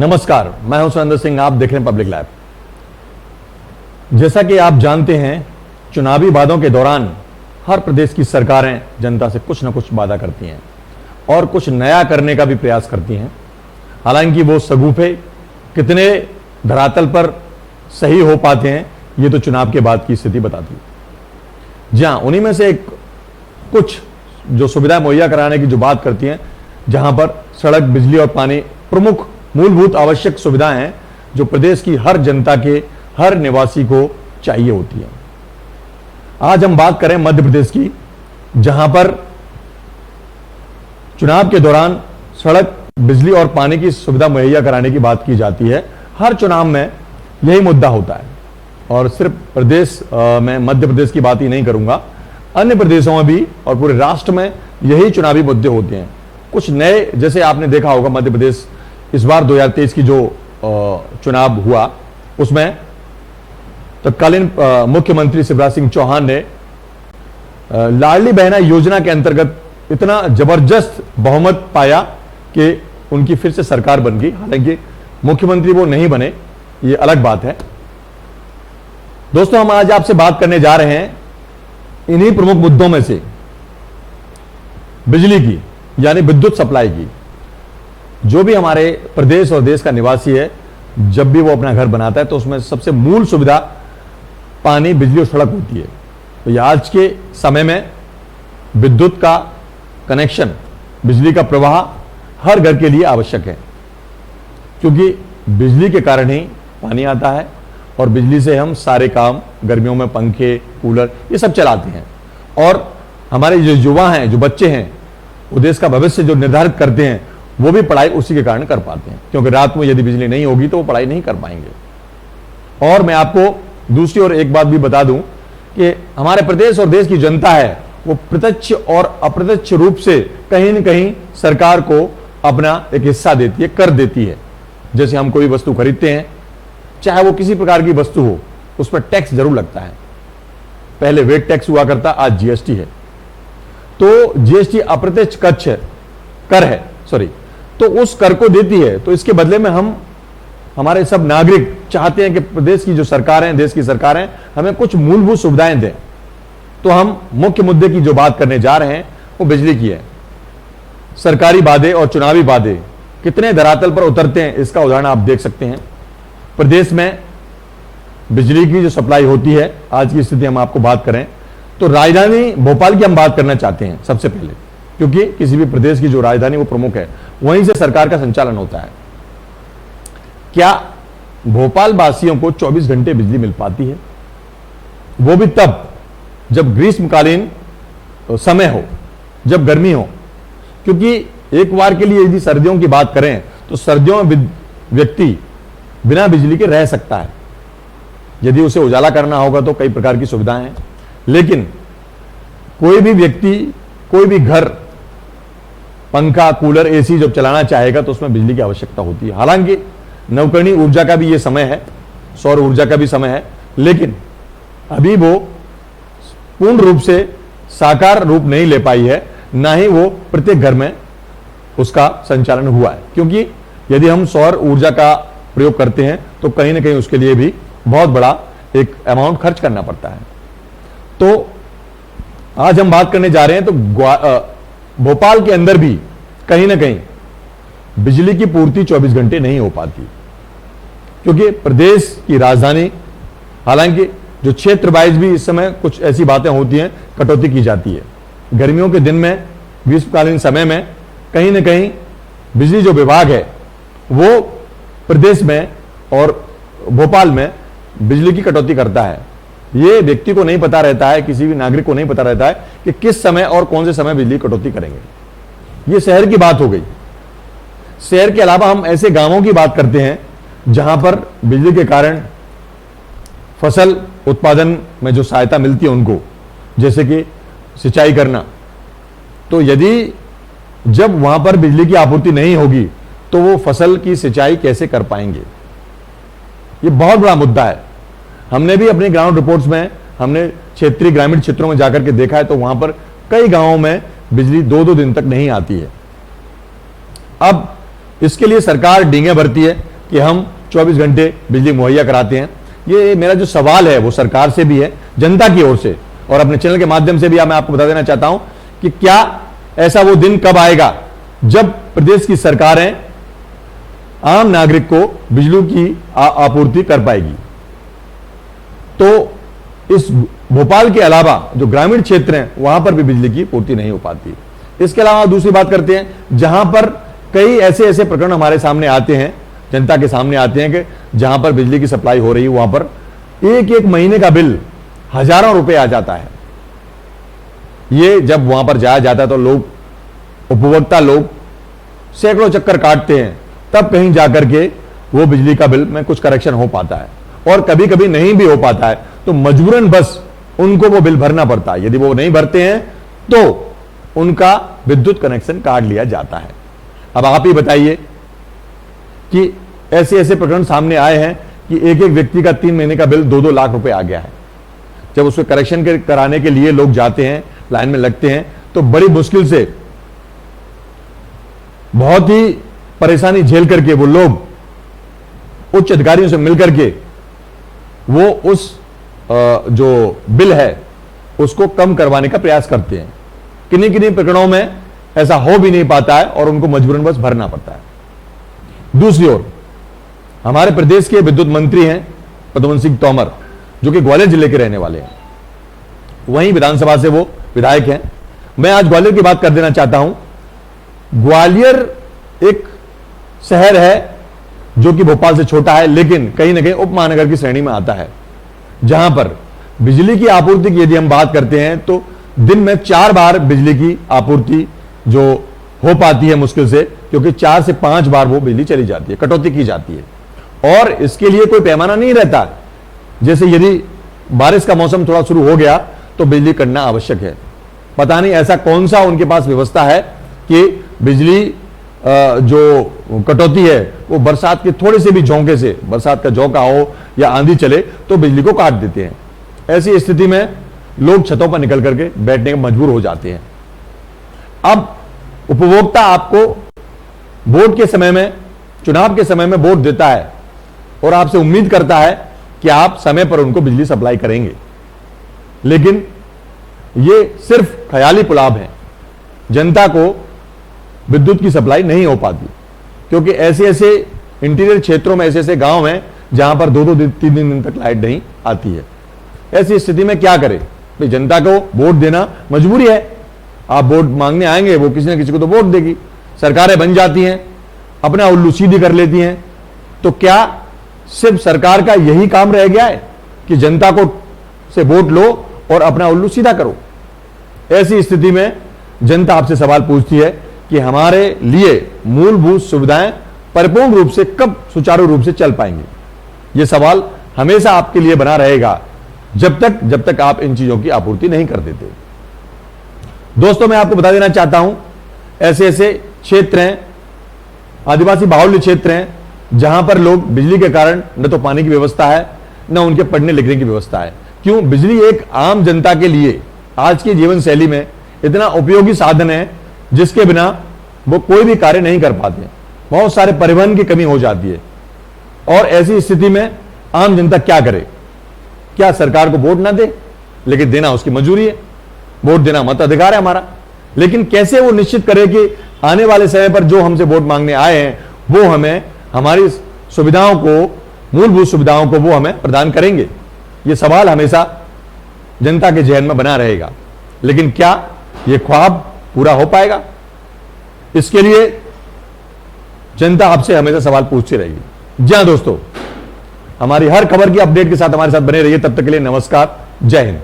नमस्कार, मैं हूं सुरेंद्र सिंह। आप देख रहे हैं पब्लिक लाइव। जैसा कि आप जानते हैं, चुनावी वादों के दौरान हर प्रदेश की सरकारें जनता से कुछ न कुछ वादा करती हैं और कुछ नया करने का भी प्रयास करती हैं। हालांकि वो सगुफे कितने धरातल पर सही हो पाते हैं, ये तो चुनाव के बाद की स्थिति बताती है। जी हाँ, उन्हीं में से एक कुछ जो सुविधा मुहैया कराने की जो बात करती हैं, जहां पर सड़क, बिजली और पानी प्रमुख मूलभूत आवश्यक सुविधाएं हैं जो प्रदेश की हर जनता के, हर निवासी को चाहिए होती है। आज हम बात करें मध्य प्रदेश की, जहां पर चुनाव के दौरान सड़क, बिजली और पानी की सुविधा मुहैया कराने की बात की जाती है। हर चुनाव में यही मुद्दा होता है और सिर्फ प्रदेश में मध्य प्रदेश की बात ही नहीं करूंगा, अन्य प्रदेशों में भी और पूरे राष्ट्र में यही चुनावी मुद्दे होते हैं। कुछ नए, जैसे आपने देखा होगा मध्य प्रदेश इस बार 2023 की जो चुनाव हुआ, उसमें तत्कालीन मुख्यमंत्री शिवराज सिंह चौहान ने लाडली बहना योजना के अंतर्गत इतना जबरदस्त बहुमत पाया कि उनकी फिर से सरकार बन गई। हालांकि मुख्यमंत्री वो नहीं बने, ये अलग बात है। दोस्तों, हम आज आपसे बात करने जा रहे हैं इन्हीं प्रमुख मुद्दों में से बिजली की, यानी विद्युत सप्लाई की। जो भी हमारे प्रदेश और देश का निवासी है, जब भी वो अपना घर बनाता है तो उसमें सबसे मूल सुविधा पानी, बिजली और सड़क होती है। तो ये आज के समय में विद्युत का कनेक्शन, बिजली का प्रवाह हर घर के लिए आवश्यक है, क्योंकि बिजली के कारण ही पानी आता है और बिजली से हम सारे काम, गर्मियों में पंखे, कूलर, ये सब चलाते हैं। और हमारे जो युवा हैं, जो बच्चे हैं, वो देश का भविष्य जो निर्धारित करते हैं, वो भी पढ़ाई उसी के कारण कर पाते हैं, क्योंकि रात में यदि बिजली नहीं होगी तो वो पढ़ाई नहीं कर पाएंगे। और मैं आपको दूसरी ओर एक बात भी बता दूं कि हमारे प्रदेश और देश की जनता है, वो प्रत्यक्ष और अप्रत्यक्ष रूप से कहीं न कहीं सरकार को अपना एक हिस्सा देती है, कर देती है। जैसे हम कोई वस्तु खरीदते हैं, चाहे वो किसी प्रकार की वस्तु हो, उस पर टैक्स जरूर लगता है। पहले वेट टैक्स हुआ करता, आज जीएसटी है। तो जीएसटी अप्रत्यक्ष कर है, तो उस कर को देती है। तो इसके बदले में हमारे सब नागरिक चाहते हैं कि प्रदेश की जो सरकारें, देश की सरकारें हमें कुछ मूलभूत सुविधाएं दें। तो हम मुख्य मुद्दे की जो बात करने जा रहे हैं वो बिजली की है। सरकारी वादे और चुनावी वादे कितने धरातल पर उतरते हैं, इसका उदाहरण आप देख सकते हैं। प्रदेश में बिजली की जो सप्लाई होती है, आज की स्थिति हम आपको बात करें तो राजधानी भोपाल की हम बात करना चाहते हैं सबसे पहले, क्योंकि किसी भी प्रदेश की जो राजधानी वो प्रमुख है, वहीं से सरकार का संचालन होता है। क्या भोपाल वासियों को 24 घंटे बिजली मिल पाती है? वो भी तब जब ग्रीष्मकालीन समय हो, जब गर्मी हो। क्योंकि एक बार के लिए यदि सर्दियों की बात करें तो सर्दियों में व्यक्ति बिना बिजली के रह सकता है। यदि उसे उजाला करना होगा तो कई प्रकार की सुविधाएं हैं, लेकिन कोई भी व्यक्ति, कोई भी घर पंखा, कूलर, एसी जब चलाना चाहेगा तो उसमें बिजली की आवश्यकता होती है। हालांकि नवकरणीय ऊर्जा का भी ये समय है, सौर ऊर्जा का भी समय है, लेकिन अभी वो पूर्ण रूप से साकार रूप नहीं ले पाई है, ना ही वो प्रत्येक घर में उसका संचालन हुआ है। क्योंकि यदि हम सौर ऊर्जा का प्रयोग करते हैं तो कहीं ना कहीं उसके लिए भी बहुत बड़ा एक अमाउंट खर्च करना पड़ता है। तो आज हम बात करने जा रहे हैं तो भोपाल के अंदर भी कहीं ना कहीं बिजली की पूर्ति 24 घंटे नहीं हो पाती, क्योंकि प्रदेश की राजधानी, हालांकि जो क्षेत्र वाइज भी इस समय कुछ ऐसी बातें होती हैं, कटौती की जाती है। गर्मियों के दिन में, ग्रीष्मकालीन समय में कहीं ना कहीं बिजली जो विभाग है वो प्रदेश में और भोपाल में बिजली की कटौती करता है। ये व्यक्ति को नहीं पता रहता है, किसी भी नागरिक को नहीं पता रहता है कि किस समय और कौन से समय बिजली कटौती करेंगे। ये शहर की बात हो गई। शहर के अलावा हम ऐसे गांवों की बात करते हैं जहां पर बिजली के कारण फसल उत्पादन में जो सहायता मिलती है उनको, जैसे कि सिंचाई करना। तो यदि जब वहां पर बिजली की आपूर्ति नहीं होगी तो वो फसल की सिंचाई कैसे कर पाएंगे? ये बहुत बड़ा मुद्दा है। हमने भी अपनी ग्राउंड रिपोर्ट्स में, हमने क्षेत्रीय ग्रामीण क्षेत्रों में जाकर के देखा है, तो वहां पर कई गांवों में बिजली 2-2 दिन तक नहीं आती है। अब इसके लिए सरकार डींगे भरती है, कि हम 24 घंटे बिजली मुहैया कराते हैं। ये मेरा जो सवाल है वो सरकार से भी है, जनता की ओर से, और अपने चैनल के माध्यम से भी मैं आपको बता देना चाहता हूं कि क्या ऐसा वो दिन कब आएगा जब प्रदेश की सरकारें आम नागरिक को बिजली की आपूर्ति कर पाएगी। तो इस भोपाल के अलावा जो ग्रामीण क्षेत्र हैं वहां पर भी बिजली की पूर्ति नहीं हो पाती। इसके अलावा दूसरी बात करते हैं, जहां पर कई ऐसे ऐसे प्रकरण हमारे सामने आते हैं, जनता के सामने आते हैं कि जहां पर बिजली की सप्लाई हो रही है वहां पर एक एक महीने का बिल हजारों रुपए आ जाता है। ये जब वहां पर जाया जाता है तो लोग, उपभोक्ता लोग सैकड़ों चक्कर काटते हैं, तब कहीं जाकर के वो बिजली का बिल में कुछ करेक्शन हो पाता है, और कभी कभी नहीं भी हो पाता है तो मजबूरन बस उनको वो बिल भरना पड़ता है। यदि वो नहीं भरते हैं तो उनका विद्युत कनेक्शन काट लिया जाता है। अब आप ही बताइए कि ऐसे ऐसे प्रकरण सामने आए हैं कि एक एक व्यक्ति का 3 महीने का बिल 2-2 लाख रुपए आ गया है। जब उसको करेक्शन कराने के लिए लोग जाते हैं, लाइन में लगते हैं, तो बड़ी मुश्किल से, बहुत ही परेशानी झेल करके वो लोग उच्च अधिकारियों से मिलकर के वो उस जो बिल है उसको कम करवाने का प्रयास करते हैं। किन्हीं किन्हीं प्रकरणों में ऐसा हो भी नहीं पाता है और उनको मजबूरन बस भरना पड़ता है। दूसरी ओर हमारे प्रदेश के विद्युत मंत्री हैं प्रद्युम्न सिंह तोमर, जो कि ग्वालियर जिले के रहने वाले हैं, वहीं विधानसभा से वो विधायक हैं। मैं आज ग्वालियर की बात कर देना चाहता हूं। ग्वालियर एक शहर है जो कि भोपाल से छोटा है, लेकिन कहीं ना कहीं उप महानगर की श्रेणी में आता है, जहां पर बिजली की आपूर्ति की यदि हम बात करते हैं तो दिन में 4 बार बिजली की आपूर्ति जो हो पाती है मुश्किल से, क्योंकि 4 से 5 बार वो बिजली चली जाती है, कटौती की जाती है, और इसके लिए कोई पैमाना नहीं रहता। जैसे यदि बारिश का मौसम थोड़ा शुरू हो गया तो बिजली कटना आवश्यक है। पता नहीं ऐसा कौन सा उनके पास व्यवस्था है कि बिजली जो कटौती है वो बरसात के थोड़े से भी झोंके से, बरसात का झोंका हो या आंधी चले तो बिजली को काट देते हैं। ऐसी स्थिति में लोग छतों पर निकल करके बैठने के मजबूर हो जाते हैं। अब उपभोक्ता आपको वोट के समय में, चुनाव के समय में वोट देता है और आपसे उम्मीद करता है कि आप समय पर उनको बिजली सप्लाई करेंगे, लेकिन ये सिर्फ ख्याली पुलाव है। जनता को विद्युत की सप्लाई नहीं हो पाती, क्योंकि ऐसे ऐसे इंटीरियर क्षेत्रों में, ऐसे ऐसे गांव हैं जहां पर 2-2 दिन 3 दिन तक लाइट नहीं आती है। ऐसी स्थिति में क्या करें भाई? जनता को वोट देना मजबूरी है। आप वोट मांगने आएंगे, वो किसी न किसी को तो वोट देगी। सरकारें बन जाती हैं, अपना उल्लू सीधी कर लेती हैं। तो क्या सिर्फ सरकार का यही काम रह गया है कि जनता को से वोट लो और अपना उल्लू सीधा करो? ऐसी स्थिति में जनता आपसे सवाल पूछती है कि हमारे लिए मूलभूत सुविधाएं परिपूर्ण रूप से कब सुचारू रूप से चल पाएंगी? यह सवाल हमेशा आपके लिए बना रहेगा जब तक आप इन चीजों की आपूर्ति नहीं कर देते। दोस्तों, मैं आपको बता देना चाहता हूं, ऐसे ऐसे क्षेत्र हैं, आदिवासी बाहुल्य क्षेत्र हैं, जहां पर लोग बिजली के कारण न तो पानी की व्यवस्था है, न उनके पढ़ने लिखने की व्यवस्था है। क्यों? बिजली एक आम जनता के लिए आज की जीवन शैली में इतना उपयोगी साधन है जिसके बिना वो कोई भी कार्य नहीं कर पाते। बहुत सारे परिवहन की कमी हो जाती है, और ऐसी स्थिति में आम जनता क्या करे? क्या सरकार को वोट ना दे? लेकिन देना उसकी मजबूरी है, वोट देना मत अधिकार है हमारा। लेकिन कैसे वो निश्चित करे कि आने वाले समय पर जो हमसे वोट मांगने आए हैं वो हमें हमारी सुविधाओं को, मूलभूत सुविधाओं को वो हमें प्रदान करेंगे? ये सवाल हमेशा जनता के जहन में बना रहेगा। लेकिन क्या ये ख्वाब पूरा हो पाएगा? इसके लिए जनता आपसे हमेशा सवाल पूछती रहेगी। जी हां दोस्तों, हमारी हर खबर की अपडेट के साथ हमारे साथ बने रहिए। तब तक के लिए नमस्कार, जय हिंद।